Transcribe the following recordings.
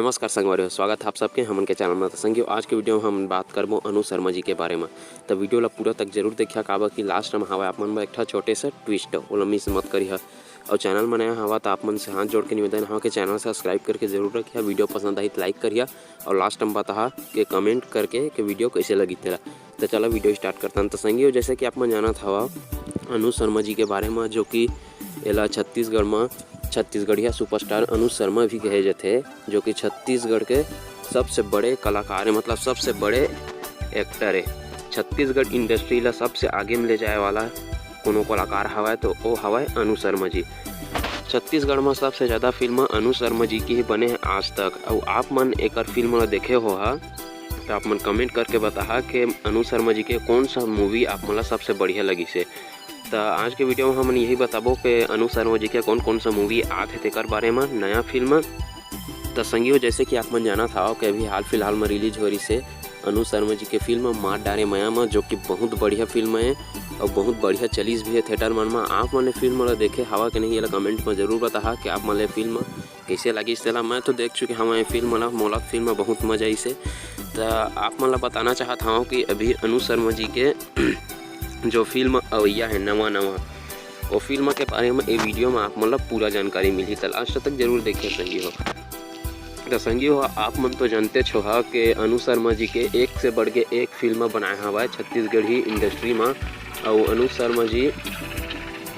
नमस्कार संगवारी, स्वागत है आप सबके हमन के चैनल में। तो संगियो आज के वीडियो में हम बात करबो अनु शर्मा जी के बारे में। तो वीडियो ला पूरा तक जरूर देखिया काबर कि लास्ट में हवा आप मन में एक छोटे से ट्विस्ट ओला मिस मत करिए। और चैनल में नया हवा तो आप मन से हाथ जोड़ के निवेदन है कि चैनल सब्सक्राइब करके जरूर रखिए। वीडियो पसंद आई तो लाइक करिए और लास्ट में बता कि कमेंट करके कि वीडियो कैसे लगी तेरा। तो चलो वीडियो स्टार्ट करता हूँ। तो संगियो जैसे कि आप मन जाना था अनु शर्मा जी के बारे में, जो कि एला छत्तीसगढ़ में छत्तीसगढ़िया सुपरस्टार अनु शर्मा भी कहे जाते, जो कि छत्तीसगढ़ के सबसे बड़े कलाकार है, मतलब सबसे बड़े एक्टर है। छत्तीसगढ़ इंडस्ट्री ला सबसे आगे में ले जाए वाला कोनो कलाकार हवा तो वो हवा अनु शर्मा जी। छत्तीसगढ़ में सबसे ज़्यादा फिल्म अनु शर्मा जी की ही बने हैं आज तक। और आप मन एक फिल्म ला देखे हो तो आप मन कमेंट करके बता कि अनु शर्मा जी के कौन सा मूवी आप मन सबसे बढ़िया लगी से। तो आज के वीडियो में हम यही बताबो कि अनु शर्मा जी के कौन कौन सा मूवी आते तेकर बारे में नया फिल्म। तो संगियो जैसे कि आप मन जाना था कि अभी हाल फिलहाल में रिलीज हो रही से अनु शर्मा जी के फिल्म मार डारे माया में, जो कि बहुत बढ़िया फिल्म है और बहुत बढ़िया चलीस भी है थिएटर मन में। आप मन फिल्म वाला देखे हवा कि नहीं, ये कमेंट में जरूर बता कि आप मन फिल्म कैसे लगी। इसलिए मैं तो देख चुके हमारे फिल्म वाला मोला फिल्म में बहुत मजा आई से। तो आप मन बताना चाहता हूँ कि अभी अनु शर्मा जी के जो फिल्म अवैया है नवा वो फिल्म के बारे में ये वीडियो में आप मतलब पूरा जानकारी मिली। तो लास्ट तक जरूर देखिए संगी हो। तो संगी हो आप मन तो जानते छो कि अनु शर्मा जी के एक से बढ़ के एक फिल्म बनाया हुआ है छत्तीसगढ़ी इंडस्ट्री में। और अनु शर्मा जी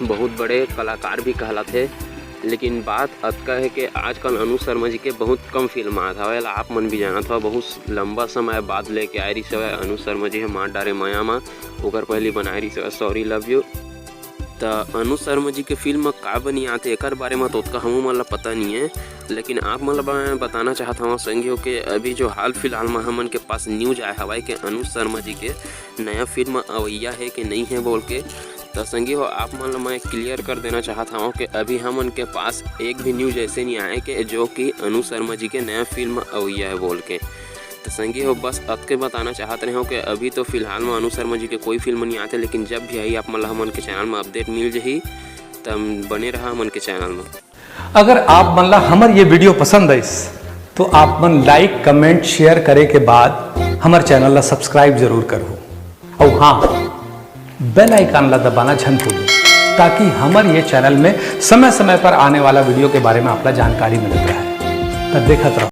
बहुत बड़े कलाकार भी कहलाते, लेकिन बात अतका है कि आजकल अनु शर्मा जी के बहुत कम फिल्म आया था। वाला आप मन भी जाना था बहुत लंबा समय बाद लेके आए रही से अनु शर्मा जी है मार डारे माया में, ओकर पहले बनाए रही से सॉरी लव यू। तो अनु शर्मा जी के फिल्म का बनी आते एक बारे में तो उसका हम मतलब पता नहीं है, लेकिन आप मतलब बताना चाहता हूँ संगियों के अभी जो हाल फिलहाल में हमन के पास न्यूज आया हवा कि अनु शर्मा जी के नया फिल्म अवैया है कि नहीं है बोल के। तो संगी हो आप मतलब मैं क्लियर कर देना चाहता हूँ कि अभी हम उनके पास एक भी न्यूज़ ऐसे नहीं आए कि जो कि अनु शर्मा जी के नया फिल्म अवैया है बोल के। तो संगी हो बस अब के बताना चाहते रहे हो कि अभी तो फिलहाल में अनु शर्मा जी के कोई फिल्म नहीं आते, लेकिन जब भी आई आप मतलब हमन के चैनल में अपडेट मिल जाही तब बने रहा हमन के चैनल में। अगर आप मन ला हमर ये वीडियो पसंद आई तो आप मन लाइक कमेंट शेयर करे के बाद हमार चैनल ला सब्सक्राइब जरूर करो। और हाँ, बेल आइकन ला दबाना झन भूलिए ताकि हमारे ये चैनल में समय समय पर आने वाला वीडियो के बारे में आपला जानकारी मिलता है। तब देखत रहो।